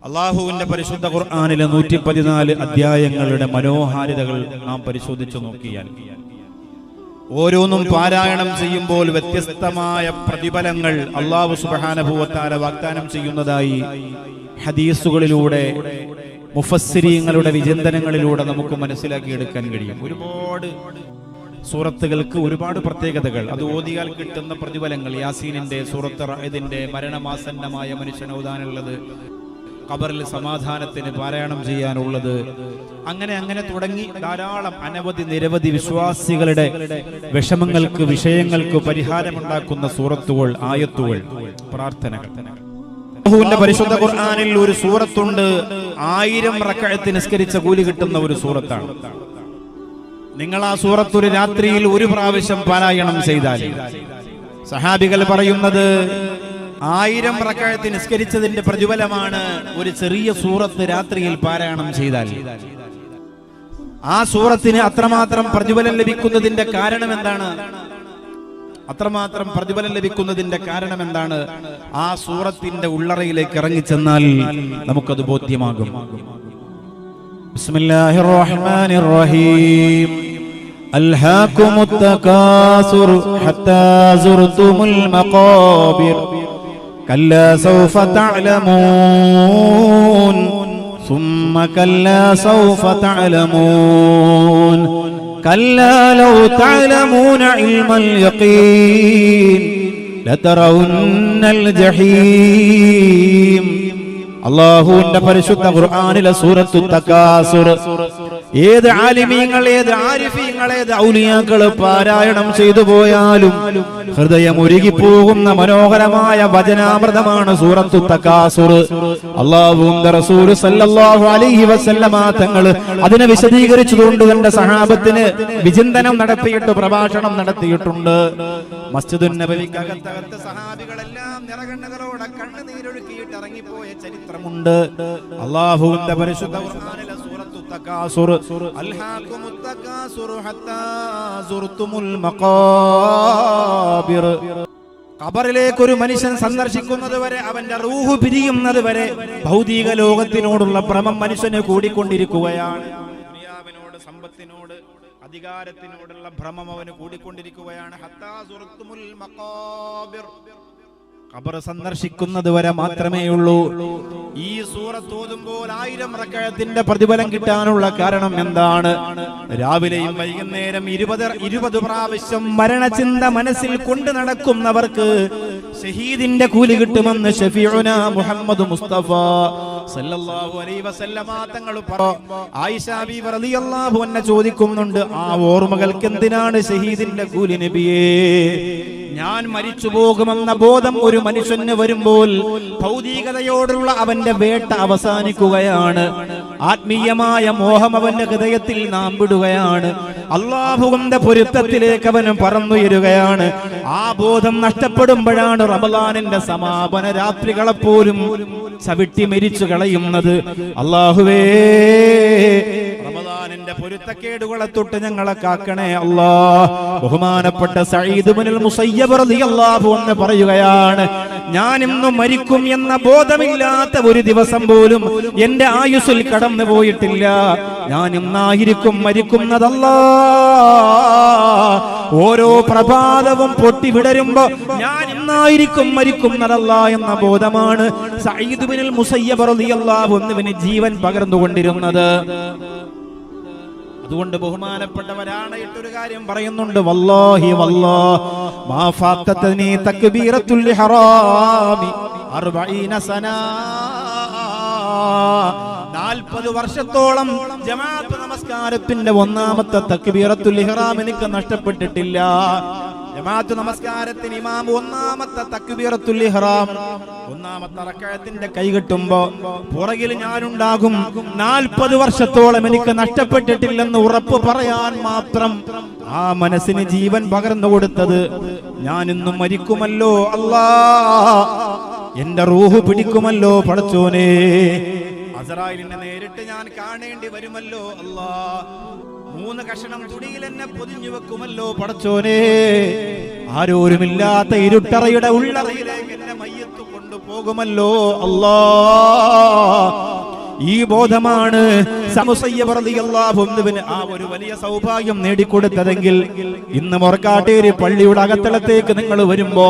അള്ളാഹുവിന്റെ പരിശുദ്ധ ഖുർആനിലെ 114 അധ്യായങ്ങളുടെ മനോഹാരിതകൾ നാം പരിശോധിച്ചു നോക്കിയാൽ ഓരോന്നും പാരായണം ചെയ്യുമ്പോൾ വ്യത്യസ്തമായ പ്രതിഫലങ്ങൾ അല്ലാഹു സുബ്ഹാനഹു വ തആല വാഗ്ദാനം ചെയ്യുന്നതായി ഹദീസുകളിലൂടെ മുഫസ്സിരീങ്ങളുടെ വിചിന്തനങ്ങളിലൂടെ നമുക്ക് മനസ്സിലാക്കിയെടുക്കാൻ കഴിയും. ഒരുപാട് സൂറത്തുകൾക്ക് ഒരുപാട് പ്രത്യേകതകൾ, അത് ഓതിയാൽ കിട്ടുന്ന പ്രതിഫലങ്ങൾ, യാസീനിന്റെ, സൂറത്ത് റഅദിന്റെ, മരണമാസന്നമായ മനുഷ്യന് ഓതാനുള്ളത്, ഖബറിൽ സമാധാനത്തിന് പാരായണം ചെയ്യാനുള്ളത്, അങ്ങനെ തുടങ്ങി ധാരാളം നിരവധി വിശ്വാസികളുടെ വിഷമങ്ങൾക്ക്, വിഷയങ്ങൾക്ക് പരിഹാരമുണ്ടാക്കുന്ന സൂറത്തുകൾ, ആയത്തുകൾ, പ്രാർത്ഥനകൾ. അല്ലാഹുവിന്റെ പരിശുദ്ധ ഖുർആനിൽ ഒരു സൂറത്തുണ്ട്, 1000 റക്അത്ത് നിസ്കരിച്ച കൂലി കിട്ടുന്ന ഒരു സൂറത്താണ്. നിങ്ങൾ ആ സൂറത്ത് ഒരു രാത്രിയിൽ ഒരു പ്രാവശ്യം പാരായണം ചെയ്താൽ, സഹാബികൾ പറയുന്നത് 1000 റക്അത്ത് നിസ്കരിച്ചതിന്റെ പ്രതിഫലമാണ് ഒരു ചെറിയ സൂറത്ത് രാത്രിയിൽ പാരായണം ചെയ്താൽ. ആ സൂറത്തിന് അത്രമാത്രം പ്രതിഫലം ലഭിക്കുന്നതിന്റെ കാരണം എന്താണ്? ആ സൂറത്തിന്റെ ഉള്ളറയിലേക്ക് ഇറങ്ങിച്ചെന്നാൽ നമുക്കത് ബോധ്യമാകും. ബിസ്മില്ലാഹിർ റഹ്മാനിർ റഹീം. അൽഹാകുമുത് തകാസുർ ഹത്താ സുർതുമുൽ മഖാബിർ കല്ലാ സൗഫ തഅലമൂൻ ثم كلا سوف تعلمون كلا لو تعلمون علم اليقين لترون الجحيم. അല്ലാഹുവിന്റെ പരിശുദ്ധ ഖുർആനിലെ സൂറത്തു തകാസുർ ഏത് ആലിമീങ്ങൾ, ഏത് ആരിഫീങ്ങൾ, ഏത് ഔലിയാക്കൾ പാരായണം ചെയ്തു പോയാലും ഹൃദയം ഉരുകിപ്പോകുന്ന മനോഹരമായ വചനാമൃതമാണ് സൂറത്തു തകാസുർ. അല്ലാഹുവിന്റെ റസൂൽ സല്ലല്ലാഹു അലൈഹി വസല്ലമ തങ്ങൾ അതിനെ വിശദീകരിച്ചുകൊണ്ട് തന്റെ സഹാബത്തിന് വിചിന്തനം നടത്തിയിട്ട് പ്രഭാഷണം നടത്തിയിട്ടുണ്ട്. മസ്ജിദുൻ നബവിക്കകത്ത് സഹാബികളെല്ലാം നിറകണ്ണുകളോടെ കണ്ണുനീരൊഴുക്കിയിട്ട് ഇറങ്ങിപ്പോയ ചരിത്രമുണ്ട്. അല്ലാഹുവിന്റെ പരിശുദ്ധ ഖുർആനിലെ സൂറത്തു തകാസുർ, അൽഹാകുമുത് തകാസുർ ഹത്താ സുർതുമുൽ മഖാബിർ. ഖബറിലേക്ക് ഒരു മനുഷ്യൻ സന്ദർശിക്കുന്നത് വരെ, അവന്റെ റൂഹ് പിരിയുന്നത് വരെ ഭൗതിക ലോകത്തിനോടുള്ള ഭ്രമം മനുഷ്യന് കൂടിക്കൊണ്ടിരിക്കുകയാണ്. ദുനിയാവിനോട്, സമ്പത്തിനോട്, അധികാരത്തിനോടുള്ള ഭ്രമം അവന് കൂടിക്കൊണ്ടിരിക്കുകയാണ്. ഹത്താ സുർതുമുൽ മഖാബിർ. ഖബർ സന്ദർശിക്കുന്നത് വരെ മാത്രമേ ഉള്ളൂ. ഈ സൂറത്ത് ഓതുമ്പോൾ 1000 റക്അത്തിന്റെ പ്രതിഫലം കിട്ടാനുള്ള കാരണം എന്താണ്? രാവിലെയും വൈകുന്നേരം 20 പ്രാവശ്യം മരണചിന്ത മനസ്സിൽ കൊണ്ട് നടക്കുന്നവർക്ക് ഷഹീദിന്റെ കൂലി കിട്ടുമെന്ന് ഷഫീഉന മുഹമ്മദ് മുസ്തഫ സല്ലല്ലാഹു അലൈഹി വസല്ലമ തങ്ങൾ ആയിഷ ബീവി റളിയല്ലാഹു അൻഹ ചോദിക്കുന്നുണ്ട്, ആ ഓർമ്മകൾക്ക് എന്തിനാണ് ഷഹീദിന്റെ കൂലി നബിയേ? ഞാൻ മരിച്ചു പോകുമെന്ന ബോധം ഒരു മനുഷ്യന് വരുമ്പോൾ ഭൗതികതയോടുള്ള അവന്റെ വേട്ട അവസാനിക്കുകയാണ്. ആത്മീയമായ മോഹം അവന്റെ ഹൃദയത്തിൽ നാം വിടുകയാണ്. അല്ലാഹുവിന്റെ പൊരുത്തത്തിലേക്ക് അവൻ പറന്നുയരുകയാണ്. ആ ബോധം നഷ്ടപ്പെടുമ്പോഴാണ് റമളാനിന്റെ സമാപന രാത്രികളെപ്പോലും ചവിട്ടി മരിച്ചു കളയുന്നത്. അല്ലാഹുവേ, റമളാനിന്റെ പൊരുത്തക്കേടുകളെ തൊട്ട് ഞങ്ങളെ കാക്കണേ അല്ലാ. ബഹുമാനപ്പെട്ട സഈദ് ഇബ്നുൽ മുസയ്യബ് റളിയല്ലാഹു അൻഹു പറയുകയാണ്, ഞാൻ ഇന്ന് മരിക്കും എന്ന ബോധമില്ലാത്ത ഒരു ദിവസം പോലും എന്റെ ആയുസ്സിൽ കടന്നു പോയിട്ടില്ല. ഞാൻ ഇന്നായിരിക്കും മരിക്കുന്നതല്ലാ. ഓരോ പ്രഭാതവും പൊട്ടി വിടരുമ്പോ ഞാൻ ഇന്നായിരിക്കും മരിക്കുന്നതല്ലാ എന്ന ബോധമാണ് സഈദ് ഇബ്നുൽ മുസയ്യബ് റളിയല്ലാഹു അൻഹുവിന് ജീവൻ പകർന്നുകൊണ്ടിരുന്നത്. അതുകൊണ്ട് ബഹുമാനപ്പെട്ടവരാണ് ഇട്ടൊരു കാര്യം പറയുന്നുണ്ട്, വല്ലാഹി വല്ലാഹ് മാ ഫാത്തതനി തക്ബീറത്തുൽ ഇഹ്റാമി 40 സനാ. 40 വർഷത്തോളം ജമാഅത്ത് നമസ്കാരത്തിന്റെ ഒന്നാമത്തെ തക്ബീറത്തുൽ ഇഹ്റാം എനിക്ക് നഷ്ടപ്പെട്ടിട്ടില്ല. ജമാഅത്ത് നമസ്കാരത്തിന് ഇമാം ഒന്നാമത്തെ തക്ബീറത്തുൽ ഇഹ്റാം, ഒന്നാമത്തെ റക്അത്തിന്റെ കൈ കെട്ടുമ്പോ പുറകിൽ ഞാനുണ്ടാകും. 40 വർഷത്തോളം എനിക്ക് നഷ്ടപ്പെട്ടിട്ടില്ലെന്ന് ഉറപ്പ് പറയാൻ മാത്രം ആ മനസ്സിന് ജീവൻ പകർന്നു കൊടുത്തത്, ഞാൻ ഇന്നും മരിക്കുമല്ലോ അല്ലാ, എന്റെ റൂഹ് പിടിക്കുമല്ലോ പടച്ചോനെ, അസ്റായിലിനെ നേരിട്ട് ഞാൻ കാണേണ്ടി വരുമല്ലോ അല്ലാ, 3 കഷണം തുണിയിൽ എന്നെ പൊതിഞ്ഞു വെക്കുമല്ലോ പടച്ചോനെ, ആരോരുമില്ലാത്ത ഇരുട്ടറയുടെ ഉള്ളറയിലേക്ക് എന്നെ മയ്യത്ത് കൊണ്ടുപോകുമല്ലോ അല്ലാ. ഈ ബോധമാണ് മുസയ്യബ് റളിയല്ലാഹു അൻഹുവിന് ആ ഒരു വലിയ സൗഭാഗ്യം നേടിക്കൊടുത്തതെങ്കിൽ ഇന്ന് മൊറക്കാട്ടേരി പള്ളിയുടെ അകത്തളത്തേക്ക് നിങ്ങൾ വരുമ്പോ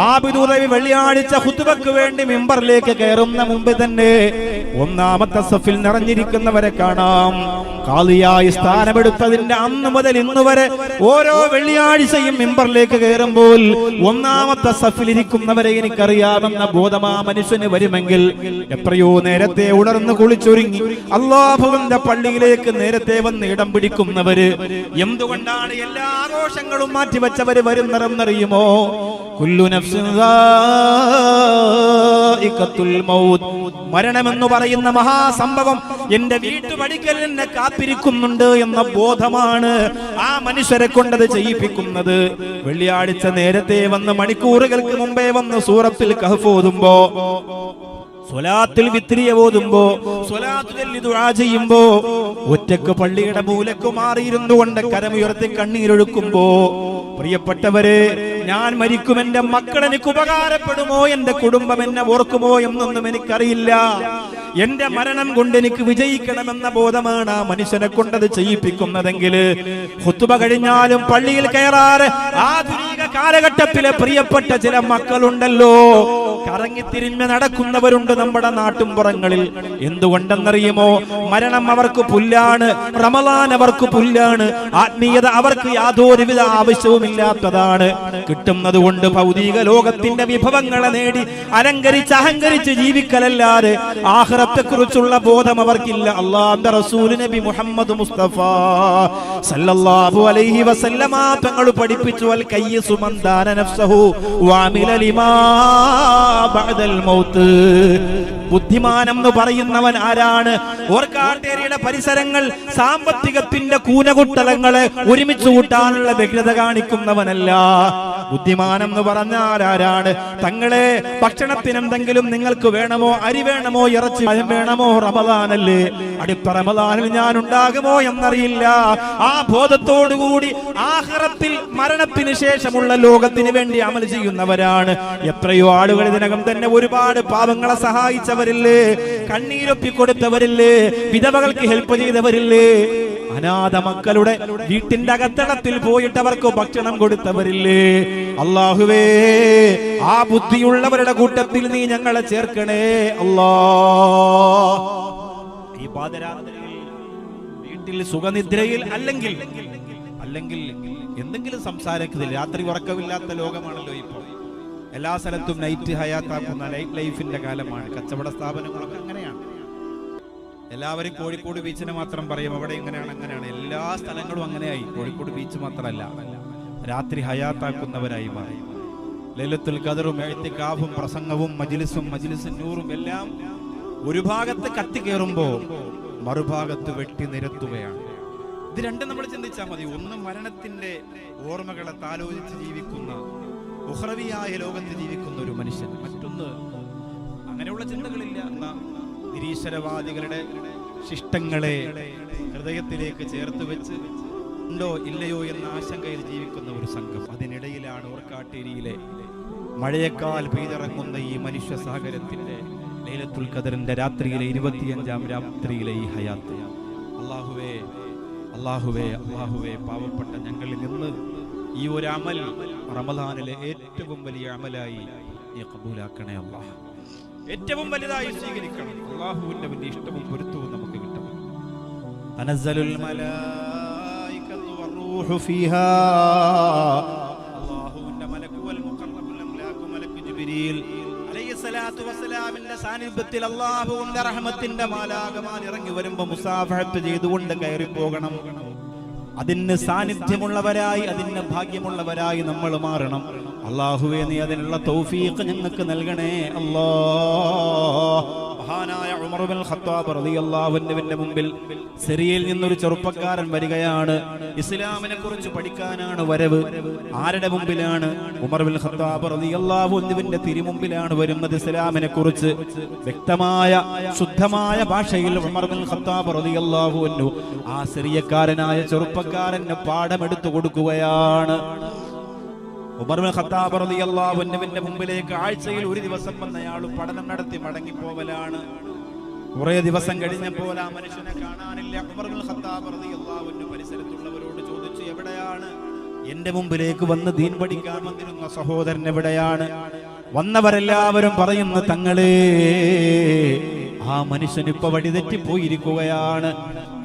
ആബിദുറബി വെള്ളിയാഴ്ച ഖുത്ബക്ക് വേണ്ടി മിമ്പറിലേക്ക് കയറുന്ന മുമ്പ് തന്നെ ഒന്നാമത്തെ സഫിൽ നിറഞ്ഞിരിക്കുന്നവരെ കാണാം. ഖാദിയായി സ്ഥാനമെടുത്തതിന്റെ അന്ന് മുതൽ ഇന്ന് വരെ ഓരോ വെള്ളിയാഴ്ചയും മിമ്പറിലേക്ക് കയറുമ്പോൾ ഒന്നാമത്തെ സഫിൽ ഇരിക്കുന്നവരെ എനിക്കറിയാമെന്ന ബോധം ആ മനുഷ്യന് വരുമെങ്കിൽ എത്രയോ നേരത്തെ ഉണർന്ന് കുളിച്ചൊരുങ്ങി അല്ലാഹുവിന്റെ പള്ളിയിലേക്ക് നേരത്തെ വന്ന് ഇടം പിടിക്കുന്നവര് എന്തുകൊണ്ടാണ് എല്ലാ ആഘോഷങ്ങളും മാറ്റിവെച്ചവര് വരുന്നതെന്നറിയുമോ? കുല്ലു നഫ്സിൻ ദാഇഖത്തുൽ മൗത്ത്, മരണമെന്ന് പറയുന്ന മഹാസംഭവം എന്റെ വീട്ടുപടിക്കൽ എന്നെ കാത്തിരിക്കുന്നുണ്ട് എന്ന ബോധമാണ് ആ മനുഷ്യരെ കൊണ്ടത് ചെയ്യിപ്പിക്കുന്നത്. വെള്ളിയാഴ്ച നേരത്തെ വന്ന് മണിക്കൂറുകൾക്ക് മുമ്പേ വന്ന് സൂറത്തുൽ കഹ്ഫ് ഓതുമ്പോ, സ്വലാത്തുൽ വിത്രിയ ഓതുമ്പോ, സ്വലാത്ത് ചൊല്ലി ദുആ ചെയ്യുമ്പോ, ഒറ്റക്ക് പള്ളിയുടെ മൂലക്ക് മാറിയിരുന്നു കൊണ്ട് കരമുയർത്തി കണ്ണീരൊഴുക്കുമ്പോ, പ്രിയപ്പെട്ടവരെ, ഞാൻ മരിക്കും, എന്റെ മക്കൾ എനിക്ക് ഉപകാരപ്പെടുമോ, എന്റെ കുടുംബം എന്നെ ഓർക്കുമോ എന്നൊന്നും എനിക്കറിയില്ല, എന്റെ മരണം കൊണ്ട് എനിക്ക് വിജയിക്കണമെന്ന ബോധമാണ് ആ മനുഷ്യനെ കൊണ്ടത് ചെയ്യിപ്പിക്കുന്നതെങ്കിൽ ഖുത്ബ കഴിഞ്ഞാലും പള്ളിയിൽ കയറാറ് ആധുനിക കാലഘട്ടത്തിലെ പ്രിയപ്പെട്ട ചില മക്കളുണ്ടല്ലോ, കറങ്ങിത്തിരിഞ്ഞ് നടക്കുന്നവരുണ്ട് നമ്മുടെ നാട്ടുംപുറങ്ങളിൽ. എന്തുകൊണ്ടെന്നറിയുമോ? മരണം അവർക്ക് പുല്ലാണ്, റമളാൻ അവർക്ക് പുല്ലാണ്, ആത്മീയത അവർക്ക് യാതൊരുവിധ ആവശ്യവുമില്ലാത്തതാണ്. കിട്ടുന്നത് കൊണ്ട് ഭൗതിക ലോകത്തിന്റെ വിഭവങ്ങളെ നേടി അലങ്കരിച്ച് അഹങ്കരിച്ച് ജീവിക്കലല്ലാതെ ആഖിറത്തെ കുറിച്ചുള്ള ബോധം അവർക്കില്ല. അല്ലാഹുവിന്റെ റസൂൽ നബി മുഹമ്മദ് മുസ്തഫ സല്ലല്ലാഹു അലൈഹി വസല്ലമ തങ്ങൾ പഠിപ്പിച്ചു, അൽ കയ്യിസു മൻ ദാന നഫ്സഹു വഅമില ലിമാ ബഅദൽ മൗത്ത്. ബുദ്ധിമാനെന്ന് പറയുന്നവൻ ആരാണ്? ഓർക്കാട്ടേരിയുടെ പരിസരങ്ങൾ സാമ്പത്തികത്തിന്റെ കൂനകുട്ടലങ്ങളെ ഒരുമിച്ച് കൂട്ടാനുള്ള വ്യഗ്രത കാണിക്കുന്നവനല്ല. ബുദ്ധിമാനെന്ന് പറഞ്ഞാൽ ആരാണ്? തങ്ങളെ ഭക്ഷണത്തിന് എന്തെങ്കിലും നിങ്ങൾക്ക് വേണമോ, അരി വേണമോ, ഇറച്ചി വേണമോ, റമദാനല്ലേ, അടുത്ത റമദാനിൽ ഞാൻ ഉണ്ടാകുമോ എന്നറിയില്ല. ആ ബോധത്തോടുകൂടി ആഖിറത്തിൽ മരണത്തിന് ശേഷമുള്ള ലോകത്തിന് വേണ്ടി അമൽ ചെയ്യുന്നവരാണ്. എത്രയോ ആളുകൾ ഇതിനകം തന്നെ ഒരുപാട് പാവങ്ങളെ സഹായിച്ചവരില്ലേ, കണ്ണീരൊപ്പി കൊടുത്തവരില്ലേ, വിധവകൾക്ക് ഹെൽപ്പ് ചെയ്തവരില്ലേ, അനാഥ മക്കളുടെ വീട്ടിന്റെ അകത്തളത്തിൽ പോയിട്ട് അവർക്ക് ഭക്ഷണം കൊടുത്തവരില്ലേ. അല്ലാഹുവേ, ആ ബുദ്ധിയുള്ളവരുടെ കൂട്ടത്തിൽ നീ ഞങ്ങളെ ചേർക്കണേ അല്ലാ. ഈ പാദരാത്രിയിൽ വീട്ടിൽ സുഖനിദ്രയിൽ അല്ലെങ്കിൽ എന്തെങ്കിലും സംസാരിക്കുന്നില്ല. രാത്രി ഉറക്കമില്ലാത്ത ലോകമാണല്ലോ ഇപ്പോൾ. എല്ലാ സ്ഥലത്തും നൈറ്റ് ഹയാത്താക്കുന്ന നൈറ്റ് ലൈഫിന്റെ കാലമാണ്. കച്ചവട സ്ഥാപനങ്ങളൊക്കെ അങ്ങനെയാണ്. എല്ലാവരും കോഴിക്കോട് ബീച്ചിനെ മാത്രം പറയും, അവിടെ അങ്ങനെയാണ്. എല്ലാ സ്ഥലങ്ങളും അങ്ങനെയായി. കോഴിക്കോട് ബീച്ച് മാത്രമല്ല, രാത്രി ഹയാത്താക്കുന്നവരായി മാറി. ലൈലത്തുൽ ഖദറും ഇഅ്തികാഫും പ്രസംഗവും മജ്ലിസും നൂറും എല്ലാം ഒരു ഭാഗത്ത് കത്തിക്കേറുമ്പോ മറുഭാഗത്ത് വെട്ടി നിരത്തുകയാണ്. ഇത് രണ്ടും നമ്മൾ ചിന്തിച്ചാൽ മതി. ഒന്ന് മരണത്തിന്റെ ഓർമ്മകളെ താലോചിച്ച് ജീവിക്കുന്ന ഉഖ്റവിയായ ലോകത്ത് ജീവിക്കുന്ന ഒരു മനുഷ്യൻ, മറ്റൊന്ന് അങ്ങനെയുള്ള ചിന്തകളില്ല എന്ന നിരീശ്വരവാദികളുടെ ശിഷ്ടങ്ങളെ ഹൃദയത്തിലേക്ക് ചേർത്ത് വെച്ച് ഉണ്ടോ ഇല്ലയോ എന്ന ആശങ്കയിൽ ജീവിക്കുന്ന ഒരു സംഘം. അതിനിടയിലാണ് ഓർക്കാട്ടേരിയിലെ മഴയേക്കാൾ പെയ്തിറങ്ങുന്ന ഈ മനുഷ്യ സാഗരത്തിന്റെ ലൈലത്തുൽ ഖദറിന്റെ രാത്രിയിലെ 25ാം രാത്രിയിലെ ഈ ഹയാത്ത്. അല്ലാഹുവേ, പാവപ്പെട്ട ഞങ്ങളിൽ നിന്ന് ഈ ഒരു അമൽ റമദാനിലെ ഏറ്റവും വലിയ അമലായി നീ ഖബൂലാക്കണേ അല്ലാഹ്. ഏറ്റവും വലുതായി സ്വീകരിക്കണം. അല്ലാഹുവിന്റെ വലിയ ഇഷ്ടവും പൊരുത്തവും നമുക്ക് കിട്ടണം. തനസ്സലുൽ മലായികത്തു വറൂഹു ഫീഹാ, അല്ലാഹുവിന്റെ മലക്കു വൽ മുഖറബുൽ അംലാകു മലക്കു ജിബ്രീൽ അലൈഹിസ്സലാത്തു വസ്സലാമിന്റെ സാന്നിധ്യത്തിൽ അല്ലാഹുവിന്റെ റഹ്മത്തിന്റെ മാലാകമാർ ഇറങ്ങി വരുമ്പോൾ മുസാഫഹത്ത് ചെയ്തുകൊണ്ട് കയറി പോകണം. അതിന് സാന്നിധ്യമുള്ളവരായി, അതിന് ഭാഗ്യമുള്ളവരായി നമ്മൾ മാറണം. അല്ലാഹുവേ, നീ അതിനുള്ള തൗഫീഖ് ഞങ്ങൾക്ക് നൽകണേ അല്ലാഹ്. മഹാനായ ഉമർ ഇബ്നുൽ ഖത്താബ് റളിയല്ലാഹു അൻഹുവിന്റെ മുമ്പിൽ സിറിയയിൽ നിന്നൊരു ചെറുപ്പക്കാരൻ വരികയാണ്. ഇസ്ലാമിനെ കുറിച്ച് പഠിക്കാനാണ് വരവ്. ആരുടെ മുമ്പിലാണ്? ഉമർ ഇബ്നുൽ ഖത്താബ് റളിയല്ലാഹു അൻഹുവിന്റെ തിരുമുമ്പിലാണ് വരുന്നത്. ഇസ്ലാമിനെ കുറിച്ച് വ്യക്തമായ ശുദ്ധമായ ഭാഷയിൽ ഉമർ ഇബ്നുൽ ഖത്താബ് റളിയല്ലാഹു അൻഹു ആ സിറിയക്കാരനായ ചെറുപ്പക്കാരന് പാഠമെടുത്തു കൊടുക്കുകയാണ്. ഉമർ ഇബ്നുൽ ഖത്താബ് റളിയല്ലാഹു അൻഹുവിന്റെ മുമ്പിലേക്ക് ആഴ്ചയിൽ ഒരു ദിവസം വന്നയാൾ പഠനം നടത്തി മടങ്ങിപ്പോവലാണ്. കുറെ ദിവസം കഴിഞ്ഞപ്പോൾ ആ മനുഷ്യനെ കാണാനില്ല. ഉമർ ഇബ്നുൽ ഖത്താബ് റളിയല്ലാഹു അൻഹു പരിസരത്തുള്ളവരോട് ചോദിച്ചു, എവിടെയാണ് എന്റെ മുമ്പിലേക്ക് വന്ന് ദീൻ പഠിക്കാൻ വന്നിരുന്ന സഹോദരൻ എവിടെയാണ്? വന്നവരെല്ലാവരും പറയുന്നു, തങ്ങളെ ആ മനുഷ്യൻ ഇപ്പൊ വഴിതെറ്റിപ്പോയിരിക്കുകയാണ്.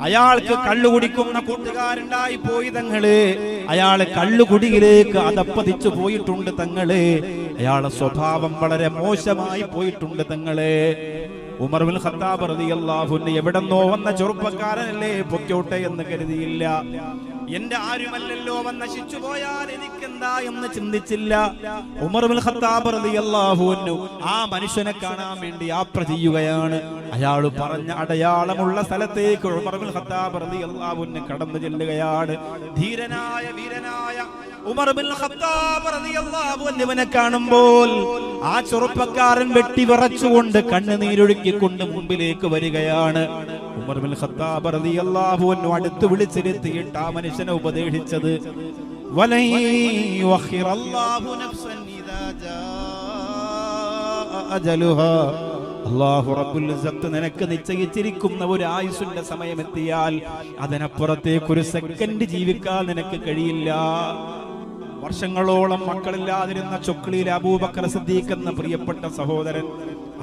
അയാൾക്ക് കള്ളുകുടിക്കുന്ന കൂട്ടുകാരുണ്ടായി പോയി തങ്ങളെ. അയാള് കള്ളുകുടിയിലേക്ക് അതപ്പതിച്ചു പോയിട്ടുണ്ട് തങ്ങളെ. അയാളുടെ സ്വഭാവം വളരെ മോശമായി പോയിട്ടുണ്ട് തങ്ങളെ. ഉമർ ഇബ്നുൽ ഖത്താബ് റളിയല്ലാഹു അൻഹു എവിടെന്നോ വന്ന ചെറുപ്പക്കാരനല്ലേ, പൊക്കോട്ടെ എന്ന് കരുതിയില്ല. എന്റെ ആരുമല്ലല്ലോ അവൻ നശിച്ചു പോയാൽ എനിക്കെന്താ എന്ന് ചിന്തിച്ചില്ല. ഉമർ ഇബ്നുൽ ഖത്താബ് റളിയല്ലാഹു അൻഹു ആ മനുഷ്യനെ കാണാൻ വേണ്ടി യാത്ര ചെയ്യുകയാണ്. അയാൾ പറഞ്ഞ അടയാളമുള്ള സ്ഥലത്തേക്ക് ഉമർ ഇബ്നുൽ ഖത്താബ് റളിയല്ലാഹു അൻഹു കടന്നു ചെല്ലുകയാണ്. ധീരനായ വീരനായ ഉമർ ഇബ്നുൽ ഖത്താബ് റളിയല്ലാഹു അൻഹുവിനെ കാണുമ്പോൾ ആ ചെറുപ്പക്കാരൻ വെട്ടി വിറച്ചുകൊണ്ട് കണ്ണുനീരൊഴുക്കിക്കൊണ്ട് മുമ്പിലേക്ക് വരികയാണ്. ഉമർ ഇബ്നുൽ ഖത്താബ് റളിയല്ലാഹു അൻഹു അടുത്ത് വിളിച്ചിരുത്തിയിട്ട് ആ മനുഷ്യനെ ഉപദേശിച്ചത്, വലൈ യുഖിറല്ലാഹു നഫ്സൻ ഇദാ ജാഅ അജലുഹാ. അല്ലാഹു റബ്ബുൽ ഇസ്സത്ത് നിനക്ക് നിശ്ചയിച്ചിരിക്കുന്ന ഒരു ആയുസ്സിന്റെ സമയമെത്തിയാൽ അതിനപ്പുറത്തേക്ക് ഒരു സെക്കൻഡ് ജീവിക്കാൻ നിനക്ക് കഴിയില്ല. വർഷങ്ങളോളം മക്കളില്ലാതിരുന്ന ചൊക്ലിയിൽ അബൂബക്കർ സിദ്ദീഖ് എന്ന പ്രിയപ്പെട്ട സഹോദരൻ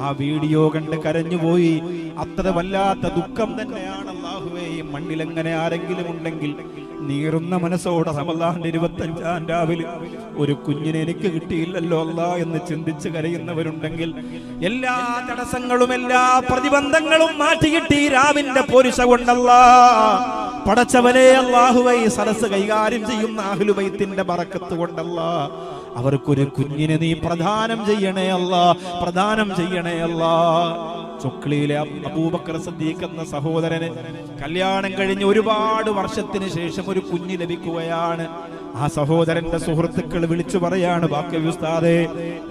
ആ വീഡിയോ കണ്ട് കരഞ്ഞുപോയി. അത്ര വല്ലാത്ത ദുഃഖം തന്നെയാണ്. അല്ലാഹുവേ, ഈ മണ്ണിൽ എങ്ങനെ ആരെങ്കിലും ഉണ്ടെങ്കിൽ നീറുന്ന മനസ്സോടെ റമളാന്റെ 25-ാം രാവിലെ ഒരു കുഞ്ഞിനെ എനിക്ക് കിട്ടിയില്ലല്ലോ അല്ലാ എന്ന് ചിന്തിച്ച് കരയുന്നവരുണ്ടെങ്കിൽ എല്ലാ തടസ്സങ്ങളും എല്ലാ പ്രതിബന്ധങ്ങളും മാറ്റിക്കിട്ടി രാവിന്റെ പോരിശ കൊണ്ടല്ലാ പടച്ചവനെ അല്ലാഹുവേ, സദസ്സ് കൈകാര്യം ചെയ്യുന്ന അഹ്ലു ബൈത്തിന്റെ ബറക്കത്ത് കൊണ്ടല്ലാ അവർക്കൊരു കുഞ്ഞിനെ നീ പ്രദാനം ചെയ്യണേ അല്ലാ, പ്രദാനം ചെയ്യണേ അല്ലാ. ചൊക്ലിയിലെ അബൂബക്കർ സിദ്ദീഖ് എന്ന സഹോദരന് കല്യാണം കഴിഞ്ഞ് ഒരുപാട് വർഷത്തിന് ശേഷം ഒരു കുഞ്ഞ് ലഭിക്കുകയാണ്. ആ സഹോദരന്റെ സുഹൃത്തുക്കൾ വിളിച്ചു പറയാണ്, ബാക്കി ഉസ്താദേ,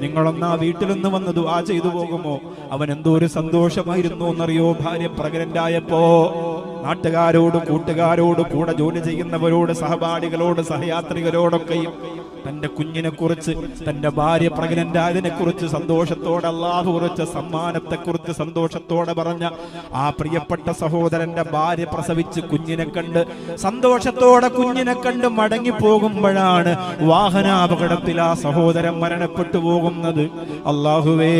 നിങ്ങളൊന്നാ വീട്ടിലൊന്ന് വന്ന് ദുആ ചെയ്തു പോകുമോ? അവൻ എന്തോ ഒരു സന്തോഷമായിരുന്നു എന്നറിയോ. ഭാര്യ പ്രഗ്നന്റ് ആയപ്പോ നാട്ടുകാരോട്, കൂട്ടുകാരോട്, കൂടെ ജോലി ചെയ്യുന്നവരോട്, സഹപാഠികളോട്, സഹയാത്രികരോടൊക്കെയും തന്റെ കുഞ്ഞിനെ കുറിച്ച്, തന്റെ ഭാര്യ പ്രഗ്നന്റ് ആയതിനെ കുറിച്ച് സന്തോഷത്തോടെ, അല്ലാഹു കുറിച്ച സമ്മാനത്തെ കുറിച്ച് സന്തോഷത്തോടെ പറഞ്ഞ ആ പ്രിയപ്പെട്ട സഹോദരന്റെ ഭാര്യ പ്രസവിച്ച് കുഞ്ഞിനെ കണ്ട് സന്തോഷത്തോടെ കുഞ്ഞിനെ കണ്ട് മടങ്ങി പോകുമ്പോഴാണ് വാഹനാപകടത്തിൽ ആ സഹോദരൻ മരണപ്പെട്ടു പോകുന്നത്. അല്ലാഹുവേ,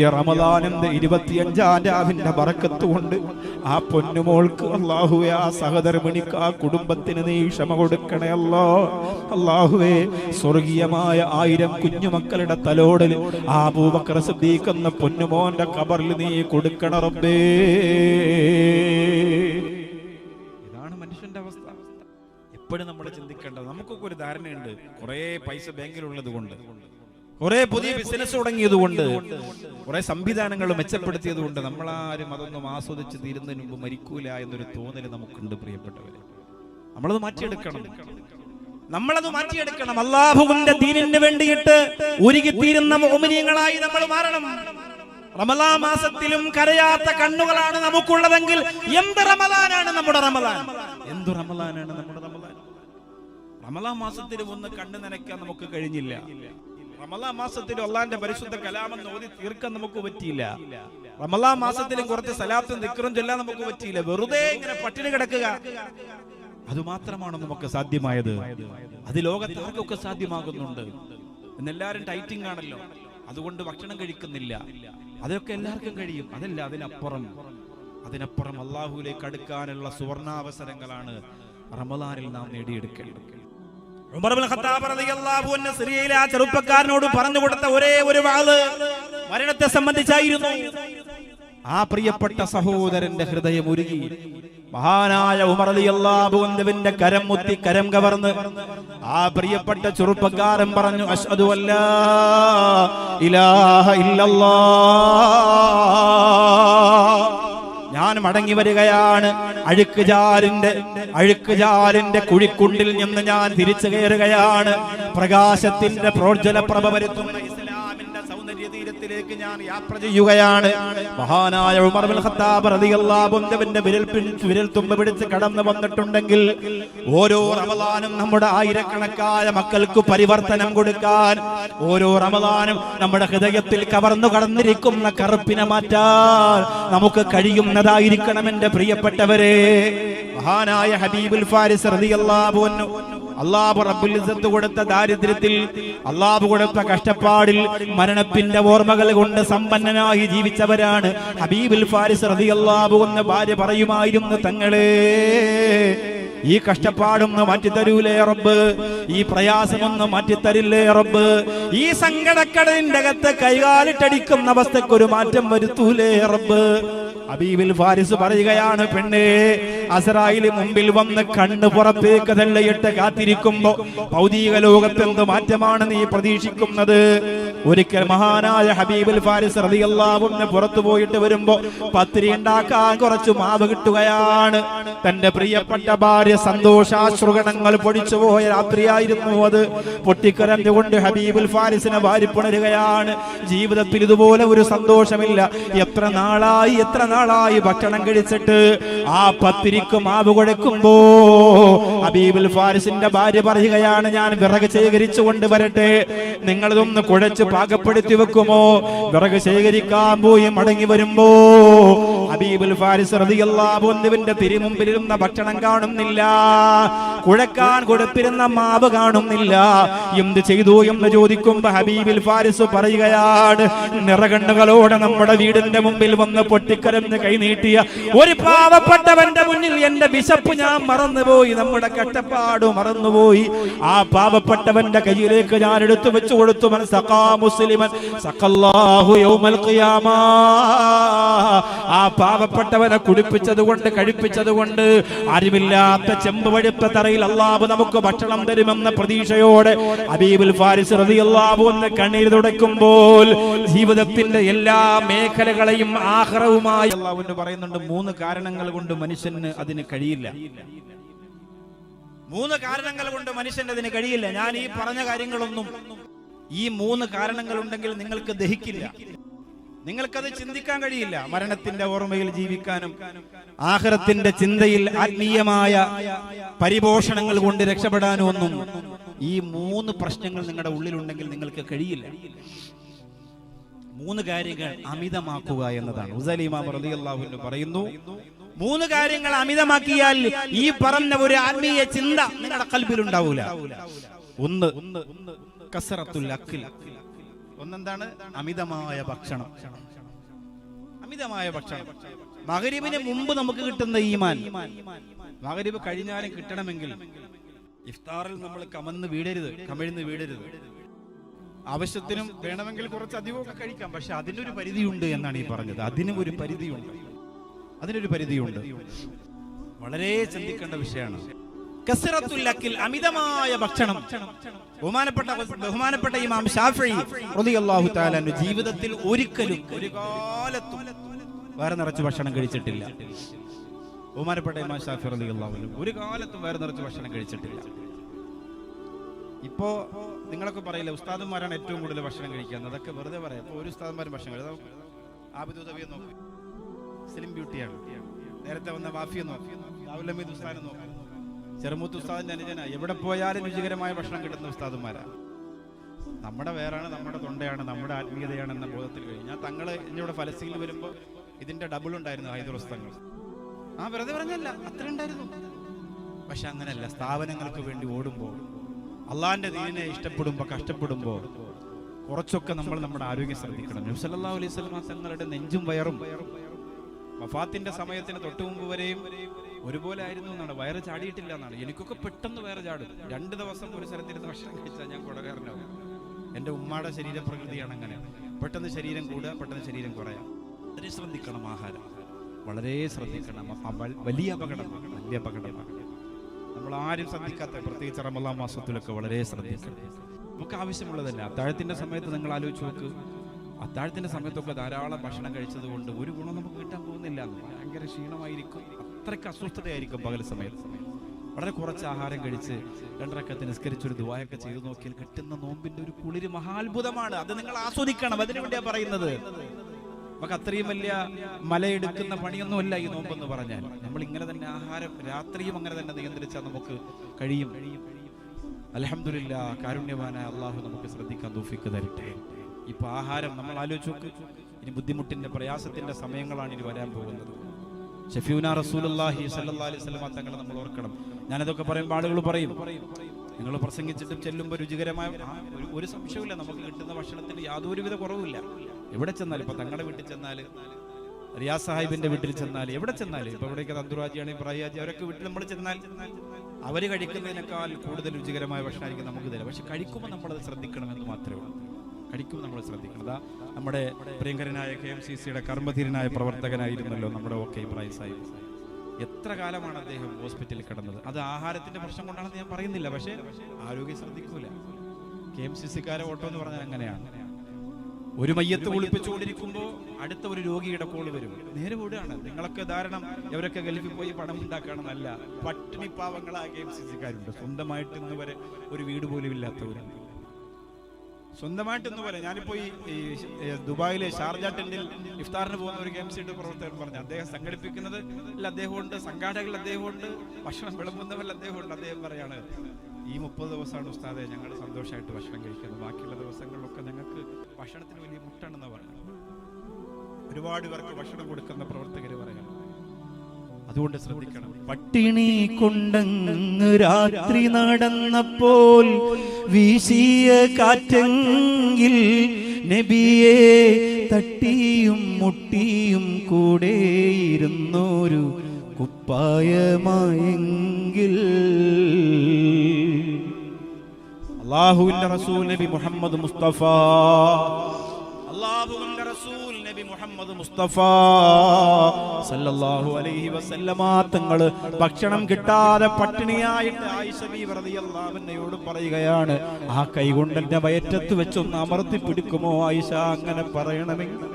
ഈ റമളാനിന്റെ 25-ാം രാവിന്റെ ബറക്കത്ത് കൊണ്ട് ആ പൊന്നുമോൾക്ക് അല്ലാഹുവേ, ആ സഹധർമ്മിണിക്ക്, ആ കുടുംബത്തിന് നീ ക്ഷമ കൊടുക്കണേ അല്ലാ. അല്ലാഹുവേ, സ്വർഗീയമായ 1000 കുഞ്ഞുമക്കളുടെ തലോടൽ ആ അബൂബക്കർ സിദ്ദീഖ് എന്ന പൊന്നുമോന്റെ ഖബറിൽ നീ കൊടുക്കണ റബ്ബേ. ഇതാണ് മനുഷ്യന്റെ അവസ്ഥ. എപ്പോഴും നമ്മൾ ചിന്തിക്കേണ്ടത്, നമുക്കൊക്കെ ഒരു ധാരണയുണ്ട്, കുറെ പൈസ ബാങ്കിലുള്ളത് കൊണ്ട്, കുറെ പുതിയ ബിസിനസ് തുടങ്ങിയത് കൊണ്ട്, കുറെ സംവിധാനങ്ങൾ മെച്ചപ്പെടുത്തിയത് കൊണ്ട് നമ്മളാരും അതൊന്നും ആസ്വദിച്ച് തീരുന്നതിന് മുമ്പ് മരിക്കൂല എന്നൊരു തോന്നല് നമുക്കുണ്ട്. പ്രിയപ്പെട്ടവരെ, നമ്മളത് മാറ്റിയെടുക്കണം. അല്ലാഹുവിന്റെ ദീനിന് വേണ്ടിയിട്ട് ഉരുകിത്തീരുന്ന മുഅ്മിനീങ്ങളായി നമ്മൾ മാറണം. റമളാൻ മാസത്തിലും കരയാത്ത കണ്ണുകളാണ് നമുക്കുള്ളതെങ്കിൽ എന്ത് റമളാനാണ് നമ്മുടെ റമളാൻ? എന്ത് റമളാനാണ് നമ്മുടെ റമളാൻ? റമളാൻ മാസത്തിൽ ഒന്ന് കണ്ണു നനയ്ക്കാൻ നമുക്ക് കഴിഞ്ഞില്ല. റമളാൻ മാസത്തിൽ അല്ലാഹുവിന്റെ പരിശുദ്ധ കലാമെന്ന് ഓതി തീർക്കാൻ നമുക്ക് പറ്റിയില്ല. റമളാൻ മാസത്തിലും കുറച്ച് സലാത്തും ദിക്റും ചൊല്ലാൻ നമുക്ക് പറ്റിയില്ല. വെറുതെ ഇങ്ങനെ പട്ടിണി കിടക്കുക, അതുമാത്രമാണ് നമുക്ക് സാധ്യമായത്. അത് ലോകത്താർക്കൊക്കെ സാധ്യമാകുന്നുണ്ട്. എന്നെല്ലാരും ടൈറ്റിംഗ് ആണല്ലോ, അതുകൊണ്ട് ഭക്ഷണം കഴിക്കുന്നില്ല. അതൊക്കെ എല്ലാവർക്കും കഴിയും. അതല്ല, അതിനപ്പുറം അല്ലാഹുവിലേക്ക് അടുക്കാനുള്ള സുവർണാവസരങ്ങളാണ് റമളാനിൽ നാം നേടിയെടുക്കേണ്ടത്. ഉമർ ഇബ്നുൽ ഖത്താബ് റളിയല്ലാഹു അൻഹു സിറിയയിലെ ആ ചെറുപ്പക്കാരനോട് പറഞ്ഞു കൊടുത്ത ഒരേ ഒരു വാള് മരണത്തെ സംബന്ധിച്ചായിരുന്നു. ആ പ്രിയപ്പെട്ട സഹോദരന്റെ ഹൃദയം ഉരുകി. മഹാനായ ഉമർ റളിയല്ലാഹു അൻഹുവിന്റെ കരം മുത്തി, കരം കവർന്ന് ആ പ്രിയപ്പെട്ട ചെറുപ്പക്കാരൻ പറഞ്ഞു, അശ്ഹദു അല്ലാ ഇലാഹ ഇല്ലല്ലാഹ്, ഞാൻ മടങ്ങി വരികയാണ്. അഴുക്കുചാലിന്റെ കുഴിക്കുണ്ടിൽ നിന്ന് ഞാൻ തിരിച്ചു കയറുകയാണ്. പ്രകാശത്തിന്റെ പ്രോജ്വല പ്രഭ വരുത്തുന്ന ഇസ്ലാമിന്റെ സൗന്ദര്യ തീരത്തിലേക്ക് രാജ്യത്തിലേക്ക് ഞാൻ യാത്ര ചെയ്യുകയാണ്. മഹാനായ ഉമർ ഇബ്നുൽ ഖത്താബ് റളിയല്ലാഹു അൻഹുവിന്റെ വിരൽ തുമ്പ് പിടിച്ച് കടന്നു വന്നിട്ടുണ്ടെങ്കിൽ ഓരോ റമദാനും നമ്മുടെ ആയിരക്കണക്കായ മക്കൾക്ക് പരിവർത്തനം കൊടുക്കാൻ, ഓരോ റമദാനും നമ്മുടെ ഹൃദയത്തിൽ കവർന്നു കടന്നിരിക്കുന്ന കറുപ്പിനെ മാറ്റാൻ നമുക്ക് കഴിയുന്നതായിരിക്കണം എന്റെ പ്രിയപ്പെട്ടവരെ. മഹാനായ ഹബീബുൽ ഫാരിസ് റളിയല്ലാഹു അൻഹു അല്ലാഹു റബ്ബുൽ ഇസ്സത്ത് കൊടുത്ത ദാരിദ്ര്യത്തിൽ, അല്ലാഹു കൊടുത്ത കഷ്ടപ്പാടിൽ മരണത്തിന്റെ ഓർമ്മകൾ കൊണ്ട് സമ്പന്നനായി ജീവിച്ചവരാണ്. ഹബീബുൽ ഫാരിസ് റളിയല്ലാഹു അൻഹു ഭാര്യ പറയുമായിരുന്നു, തങ്ങളെ ഈ കഷ്ടപ്പാടൊന്ന് മാറ്റിത്തരൂലേ റബ്ബ്, ഈ പ്രയാസമൊന്ന് മാറ്റിത്തരില്ലേ റബ്ബ്, ഈ സങ്കടക്കടലിന്റെ അകത്ത് കൈകാലിട്ടടിക്കുന്ന അവസ്ഥക്കൊരു മാറ്റം വരുത്തൂലേ റബ്ബ്. ഹബീബുൽ ഫാരിസ് പറയുകയാണ്, പെണ്ണേ, അസ്രായേൽ മുമ്പിൽ വന്ന് കണ്ണ് പുറത്തേക്ക് തള്ളിയിട്ട് കാത്തിരിക്കുമ്പോ ഭൗതിക ലോകത്ത് എന്ത് മാറ്റമാണ് നീ പ്രതീക്ഷിക്കുന്നത്? ഒരിക്കൽ മഹാനായ ഹബീബുൽ ഫാരിസ് റളിയല്ലാഹു അൻഹു പുറത്തു പോയിട്ട് വരുമ്പോ പത്തിരി ഉണ്ടാക്കാൻ കുറച്ച് മാവ് കിട്ടുകയാണ്. തന്റെ പ്രിയപ്പെട്ട ഭാര്യ സന്തോഷാശ്രുഗണങ്ങൾ പൊടിച്ചുപോയ രാത്രിയായിരുന്നു അത്. പൊട്ടിക്കരഞ്ഞുകൊണ്ട് ഹബീബുൽ ഫാരിസിനെ വാരിപ്പുണരുകയാണ്. ജീവിതത്തിൽ ഇതുപോലെ ഒരു സന്തോഷമില്ല. എത്ര നാളായി ഭക്ഷണം കഴിച്ചിട്ട് ആ പത്തിരിക്ക് മാവ് കുഴക്കുമ്പോ ഹബീബുൽ ഫാരിസിന്റെ ഭാര്യ പറയുകയാണ്, ഞാൻ വിറക് ശേഖരിച്ചു കൊണ്ടുവരട്ടെ, നിങ്ങളിതൊന്ന് കുഴച്ച് പാകപ്പെടുത്തി വെക്കുമോ? വിറക് ശേഖരിക്കാൻ പോയി മടങ്ങി വരുമ്പോ ഹബീബുൽ ഫാരിസ് റളിയല്ലാഹു അൻഹുവിന്റെ തിരുമുമ്പിലിരുന്ന ഭക്ഷണം കാണുന്നില്ല, കുഴക്കാൻ കൊടുത്തിരുന്ന മാവ് കാണുന്നില്ല. എന്ത് ചെയ്തു എന്ന് ചോദിക്കുമ്പോ ഹബീബുൽ ഫാരിസ് പറയുകയാണ്, നിറകണ്ണുകളോടെ നമ്മുടെ വീടിന്റെ മുമ്പിൽ വന്ന് പൊട്ടിക്കരഞ്ഞ് കൈനീട്ടിയ ഒരു പാവപ്പെട്ടവന്റെ മുന്നിൽ എന്റെ വിശപ്പ് ഞാൻ മറന്നുപോയി, നമ്മുടെ കഷ്ടപ്പാട് മറന്നുപോയി. ആ പാവപ്പെട്ടവന്റെ കയ്യിലേക്ക് ഞാൻ എടുത്തു വെച്ചു കൊടുത്തു. മൻ സഖാ മുസ്ലിമൻ സഖല്ലാഹു യൗമൽ ഖിയാമ. ആ പാവപ്പെട്ടവനെ കുടിപ്പിച്ചത് കൊണ്ട് കഴിപ്പിച്ചത് കൊണ്ട് അറിവില്ലാത്ത ചെമ്പ് വഴുത്ത തറയിൽ അല്ലാഹു നമുക്ക് ഭക്ഷണം തരുമെന്ന പ്രതീക്ഷയോടെ ഹബീബുൽ ഫാരിസ് റളിയല്ലാഹു അൻഹു കണ്ണീർ തുടയ്ക്കുമ്പോൾ ജീവിതത്തിന്റെ എല്ലാ മേഖലകളെയും ആഖിറവുമായി അല്ലാഹു പറയുന്നുണ്ട്, 3 കാരണങ്ങൾ കൊണ്ട് മനുഷ്യന് അതിന് കഴിയില്ല. 3 കാരണങ്ങൾ കൊണ്ട് മനുഷ്യന് അതിന് കഴിയില്ല. ഞാൻ ഈ പറഞ്ഞ കാര്യങ്ങളൊന്നും, ഈ 3 കാരണങ്ങൾ ഉണ്ടെങ്കിൽ നിങ്ങൾക്ക് ദഹിക്കില്ല, നിങ്ങൾക്കത് ചിന്തിക്കാൻ കഴിയില്ല. മരണത്തിന്റെ ഓർമ്മയിൽ ജീവിക്കാനും ആഖിറത്തിന്റെ ചിന്തയിൽ ആത്മീയമായ പരിപോഷണങ്ങൾ കൊണ്ട് രക്ഷപ്പെടാനും ഒന്നും ഈ 3 പ്രശ്നങ്ങൾ നിങ്ങളുടെ ഉള്ളിലുണ്ടെങ്കിൽ നിങ്ങൾക്ക് കഴിയില്ല. 3 കാര്യങ്ങൾ അമിതമാക്കുക എന്നതാണ്. ഉസൈൽ ഇമാം റളിയല്ലാഹു അൻഹു പറയുന്നു, 3 കാര്യങ്ങൾ അമിതമാക്കിയാൽ ഈ പറഞ്ഞ ഒരു ആത്മീയ ചിന്ത നിങ്ങളുടെ ഖൽബിൽ ഉണ്ടാവൂല. ഒന്ന് കസറത്തുൽ അക്ൽ. ഒന്നെന്താണ്? അമിതമായ ഭക്ഷണം. അമിതമായ ഭക്ഷണം. മഗ്രിബിന് മുമ്പ് നമുക്ക് കിട്ടുന്ന ഈമാൻ മഗ്രിബ് കഴിഞ്ഞാലും കിട്ടണമെങ്കിൽ ഇഫ്താറിൽ നമ്മൾ കമിഴ്ന്ന് വീടരുത്. ആവശ്യത്തിനും വേണമെങ്കിൽ കുറച്ച് അധികമൊക്കെ കഴിക്കാം, പക്ഷെ അതിനൊരു പരിധിയുണ്ട് എന്നാണ് ഈ പറഞ്ഞത്. അതിനൊരു പരിധിയുണ്ട്. വളരെ ചിന്തിക്കേണ്ട വിഷയമാണ് കസ്റത്തുൽ അക്ൽ, അമിതമായ ഭക്ഷണം. ബഹുമാനപ്പെട്ട ഇമാം ഷാഫിഈ റളിയല്ലാഹു തആല അൻഹു ജീവിതത്തിൽ ഒരിക്കലും ഒരു കാലത്തും വയറ് നിറച്ച് ഭക്ഷണം കഴിച്ചിട്ടില്ല. ബഹുമാനപ്പെട്ട ഇമാം ഷാഫിഈ റളിയല്ലാഹു അൻഹു ഒരു കാലത്തും വയറ് നിറച്ച് ഭക്ഷണം കഴിച്ചിട്ടില്ല. ഇപ്പോ നിങ്ങളൊക്കെ പറയില്ല ഉസ്താദന്മാരാണ് ഏറ്റവും കൂടുതൽ ഭക്ഷണം കഴിക്കുന്നത്, അതൊക്കെ വെറുതെ പറയാം. ഇപ്പൊ ഒരു ഉസ്താദന്മാരും ഭക്ഷണം കഴിക്കും. ആബിദ് ഉദവിയെ നോക്കി, സ്ലിം ബ്യൂട്ടിയാണ്. നേരത്തെ വന്ന വാഫിയെ നോക്കി, ദാവുൽ ഹമീദ് ഉസ്താദിനെ നോക്കി, ചെറുമൂത്ത് ഉസ്താദിന്റെ അനുജന. എവിടെ പോയാലും രുചികരമായ ഭക്ഷണം കിട്ടുന്ന ഉസ്താദന്മാരാണ്. നമ്മുടെ വേറാണ്, നമ്മുടെ തൊണ്ടയാണ്, നമ്മുടെ ആത്മീയതയാണ് എന്ന ബോധത്തിൽ കഴിഞ്ഞു. ഞാൻ തങ്ങള് ഇവിടെ ഫലസ്തീനിൽ വരുമ്പോൾ ഇതിന്റെ ഡബിൾ ഉണ്ടായിരുന്നു ഹൈദുറസ്തങ്ങൾ. വെറുതെ പറഞ്ഞല്ല, അത്ര ഉണ്ടായിരുന്നു. പക്ഷെ അങ്ങനെയല്ല. സ്ഥാപനങ്ങൾക്ക് വേണ്ടി ഓടുമ്പോൾ, അള്ളാന്റെ ദീനിനെ ഇഷ്ടപ്പെടുമ്പോ, കഷ്ടപ്പെടുമ്പോ കുറച്ചൊക്കെ നമ്മൾ നമ്മുടെ ആരോഗ്യം ശ്രദ്ധിക്കണം. നബി സല്ലല്ലാഹു അലൈഹി വസല്ലം തങ്ങളുടെ നെഞ്ചും വയറും വഫാത്തിന്റെ സമയത്തിന് തൊട്ടു മുമ്പ് വരെയും ഒരുപോലെ ആയിരുന്നു എന്നാണ്. വയറ് ചാടിയിട്ടില്ല എന്നാണ്. എനിക്കൊക്കെ പെട്ടെന്ന് വയറ് ചാടും. 2 ദിവസം ഒരു സ്ഥലത്തിരുന്ന് ഭക്ഷണം കഴിച്ചാൽ ഞാൻ കുടകാരനാവും. എന്റെ ഉമ്മയുടെ ശരീരപ്രകൃതിയാണ് അങ്ങനെ. പെട്ടെന്ന് ശരീരം കൂടുക, പെട്ടെന്ന് ശരീരം കുറയാം. വളരെ ശ്രദ്ധിക്കണം. ആഹാരം വളരെ ശ്രദ്ധിക്കണം. വലിയ അപകടമാണ്. നമ്മൾ ആരും ശ്രദ്ധിക്കാത്ത, പ്രത്യേകിച്ച് റമളാൻ മാസത്തിലൊക്കെ വളരെ ശ്രദ്ധിക്കണം. നമുക്ക് ആവശ്യമുള്ളതല്ല. അത്താഴത്തിന്റെ സമയത്ത് നിങ്ങൾ ആലോചിച്ച് നോക്ക്. അത്താഴത്തിന്റെ സമയത്തൊക്കെ ധാരാളം ഭക്ഷണം കഴിച്ചത് കൊണ്ട് ഒരു ഗുണം നമുക്ക് കിട്ടാൻ പോകുന്നില്ല. ഭയങ്കര ക്ഷീണമായിരിക്കും, അത്രയ്ക്ക് അസ്വസ്ഥതയായിരിക്കും പകൽ സമയത്ത്. വളരെ കുറച്ച് ആഹാരം കഴിച്ച് 2 റക്അത്ത് നിസ്കരിച്ചൊരു ദുആയൊക്കെ ചെയ്തു നോക്കിയാൽ കിട്ടുന്ന നോമ്പിന്റെ ഒരു കുളിര് മഹാത്ഭുതമാണ്. അത് നിങ്ങൾ ആസ്വദിക്കണം. അതിനു വേണ്ടിയാ പറയുന്നത്. നമുക്ക് അത്രയും വലിയ മലയെടുക്കുന്ന പണിയൊന്നുമല്ല ഈ നോമ്പെന്ന് പറഞ്ഞാൽ. നമ്മൾ ഇങ്ങനെ തന്നെ ആഹാരം രാത്രിയും അങ്ങനെ തന്നെ നിയന്ത്രിച്ചാൽ നമുക്ക് കഴിയും. അൽഹംദുലില്ലാഹ്, കാരുണ്യവാനായ അള്ളാഹു നമുക്ക് ശ്രദ്ധിക്കാൻ തൗഫീഖ് തരട്ടെ. ഇപ്പൊ ആഹാരം നമ്മൾ ആലോചിച്ച് നോക്ക്. ഇനി ബുദ്ധിമുട്ടിന്റെ പ്രയാസത്തിന്റെ സമയങ്ങളാണ് ഇനി വരാൻ പോകുന്നത്. ഷഫീഉനാ റസൂലുള്ളാഹി സ്വല്ലല്ലാഹി അലൈഹി വസല്ലം തങ്ങളെ നമ്മൾ ഓർക്കണം. ഞാനതൊക്കെ പറയുമ്പോൾ ആളുകൾ പറയും, നിങ്ങൾ പ്രസംഗിച്ചിട്ടും ചെല്ലുമ്പോൾ രുചികരമായ ഒരു സംശയമില്ല, നമുക്ക് കിട്ടുന്ന ഭക്ഷണത്തിന് യാതൊരുവിധ കുറവില്ല. എവിടെ ചെന്നാലും, ഇപ്പൊ തങ്ങളുടെ വീട്ടിൽ ചെന്നാൽ, റിയാസ് സാഹിബിന്റെ വീട്ടിൽ ചെന്നാൽ, എവിടെ ചെന്നാലും, ഇപ്പൊ ഇവിടേക്ക് തന്തുറാജിയാണ്, ഇബ്രാഹിയാജി, അവരൊക്കെ വീട്ടിൽ നമ്മൾ ചെന്നാൽ അവര് കഴിക്കുന്നതിനേക്കാൾ കൂടുതൽ രുചികരമായ ഭക്ഷണമായിരിക്കും നമുക്ക് തരാം. പക്ഷെ കഴിക്കുമ്പോൾ നമ്മളത് ശ്രദ്ധിക്കണമെന്ന് മാത്രമേ ഉള്ളൂ. കഴിക്കുമ്പോൾ നമ്മൾ ശ്രദ്ധിക്കണം. അതാ നമ്മുടെ പ്രിയങ്കരനായ KMCCയുടെ കർമ്മധീരനായ പ്രവർത്തകനായിരുന്നല്ലോ നമ്മുടെ OK ഇബ്രാഹിം സാഹിബ്. എത്ര കാലമാണ് അദ്ദേഹം ഹോസ്പിറ്റലിൽ കിടന്നത്? അത് ആഹാരത്തിന്റെ പ്രശ്നം കൊണ്ടാണെന്ന് ഞാൻ പറയുന്നില്ല, പക്ഷെ ആരോഗ്യം ശ്രദ്ധിക്കൂല. KMCCക്കാരെ ഓട്ടോ എന്ന് പറഞ്ഞാൽ അങ്ങനെയാണ്. ഒരു മയ്യത്ത് കുളിപ്പിച്ചുകൊണ്ടിരിക്കുമ്പോൾ അടുത്ത ഒരു രോഗിയുടെ കോള് വരും, നേരെ വിടുകയാണ്. നിങ്ങളൊക്കെ ധാരണം ഇവരൊക്കെ ഗൾഫിൽ പോയി പണം ഉണ്ടാക്കുകയാണെന്നല്ല. പട്ടിണി പാവങ്ങളായ KMCCക്കാരുണ്ട്. സ്വന്തമായിട്ട് ഇന്ന് വരെ ഒരു വീട് പോലും ഇല്ലാത്തവരുണ്ട്. സ്വന്തമായിട്ട് ഇന്ന് വരെ. ഞാനിപ്പോ ഈ ദുബായിലെ ഷാർജ ടെന്റിൽ ഇഫ്താറിന് പോകുന്ന ഒരു KMCയുടെ പ്രവർത്തകൻ പറഞ്ഞു, അദ്ദേഹം സംഘടിപ്പിക്കുന്നത് അദ്ദേഹമുണ്ട്, സംഘാടകർ അദ്ദേഹമുണ്ട്, ഭക്ഷണം വിളമ്പുന്നവർ അദ്ദേഹമുണ്ട്. അദ്ദേഹം പറയാണ്, ഈ 30 ദിവസമാണ് ഉസ്താദെ ഞങ്ങൾ സന്തോഷമായിട്ട് ഭക്ഷണം കഴിക്കുന്നത്, ബാക്കിയുള്ള ദിവസങ്ങളിലൊക്കെ ഞങ്ങൾക്ക് ഭക്ഷണത്തിന് വലിയ മുട്ടാണെന്ന് പറയുന്നത്. ഒരുപാട് പേർക്ക് ഭക്ഷണം കൊടുക്കുന്ന പ്രവർത്തകർ പറയണം. അതുകൊണ്ട് ശ്രദ്ധിക്കണം. പട്ടിണി കൊണ്ടങ്ങ് രാത്രി നടന്നപ്പോൾ വീശിയ കാറ്റെങ്കിൽ നബിയെ തട്ടിയും മുട്ടിയും കൂടെയിരുന്നൊരു കുപ്പായമായെങ്കിൽ. അല്ലാഹുവിന്റെ റസൂൽ നബി മുഹമ്മദ് മുസ്തഫ, അല്ലാഹുവിന്റെ റസൂൽ നബി മുഹമ്മദ് മുസ്തഫ സല്ലല്ലാഹു അലൈഹി വസല്ലമ തങ്ങൾ ഭക്ഷണം കിട്ടാതെ പട്ടിണിയായിട്ട് ആയിഷ ബീവി റളിയല്ലാഹു അൻഹയോട് പറയുകയാണ്, ആ കൈകൊണ്ട് എന്റെ വയറ്റത്ത് വെച്ചൊന്ന് അമർത്തി പിടിക്കുമോ ആയിഷ? അങ്ങനെ പറയണമെങ്കിൽ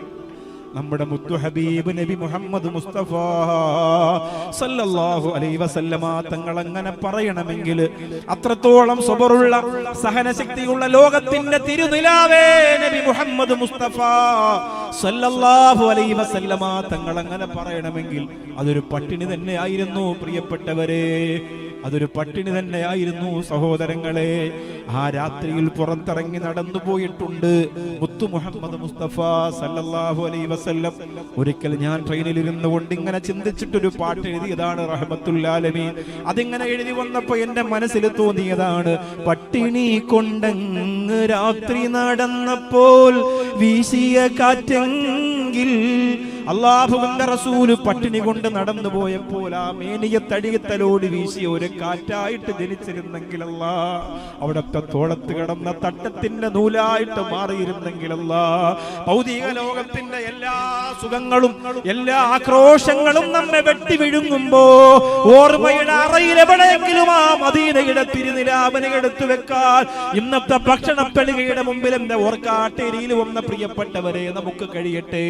നമ്മുടെ മുത്തു ഹബീബ് നബി മുഹമ്മദ് മുസ്തഫ സല്ലല്ലാഹു അലൈഹി വസല്ലമ തങ്ങൾ അങ്ങനെ പറയണമെങ്കിൽ അത്രത്തോളം സബറുള്ള സഹനശക്തിയുള്ള ലോകത്തിന്റെ തിരുനിലാവേ നബി മുഹമ്മദ് മുസ്തഫ സല്ലല്ലാഹു അലൈഹി വസല്ലമ തങ്ങൾ അങ്ങനെ പറയണമെങ്കിൽ അതൊരു പട്ടിണി തന്നെയായിരുന്നു പ്രിയപ്പെട്ടവരെ. അതൊരു പട്ടിണി തന്നെയായിരുന്നു സഹോദരങ്ങളെ. ആ രാത്രിയിൽ പുറത്തിറങ്ങി നടന്നു പോയിട്ടുണ്ട് മുത്തു മുഹമ്മദ് മുസ്തഫ സല്ലല്ലാഹു അലൈഹി വസല്ലം. ഒരിക്കൽ ഞാൻ ട്രെയിനിൽ ഇരുന്നു കൊണ്ട് ഇങ്ങനെ ചിന്തിച്ചിട്ടൊരു പാട്ട് എഴുതിയതാണ്, റഹ്മത്തുൽ ആലമീൻ. അതിങ്ങനെ എഴുതി വന്നപ്പോ എന്റെ മനസ്സിൽ തോന്നിയതാണ്, പട്ടിണി കൊണ്ടങ്ങ് രാത്രി നടന്നപ്പോൾ വീശിയ കാറ്റെങ്കിൽ. അല്ലാഹുവിന്റെ റസൂല് പട്ടിണി കൊണ്ട് നടന്നു പോയപ്പോൾ ആ മേനിയെ തടിയത്തലോട് വീശിയ ഒരു കാറ്റായിട്ട് ജനിച്ചിരുന്നെങ്കിലല്ല, അവിടത്തെ തോളത്ത് കിടന്ന തട്ടത്തിന്റെ നൂലായിട്ട് മാറിയിരുന്നെങ്കിലല്ല, ഭൗതിക ലോകത്തിന്റെ എല്ലാ സുഖങ്ങളും എല്ലാ ആക്രോശങ്ങളും നമ്മെ വെട്ടി വിഴുങ്ങുമ്പോ ഓർമ്മയുടെ അറയിൽ എവിടെയെങ്കിലും ആ മദീനയുടെ തിരുനിലാവിനെ എടുത്തു വെക്കാൻ ഇന്നത്തെ ഭക്ഷണപ്പെളുകയുടെ മുമ്പിൽ എന്റെ ഓർക്കാട്ടേരിയിൽ വന്ന പ്രിയപ്പെട്ടവരെ നമുക്ക് കഴിയട്ടെ.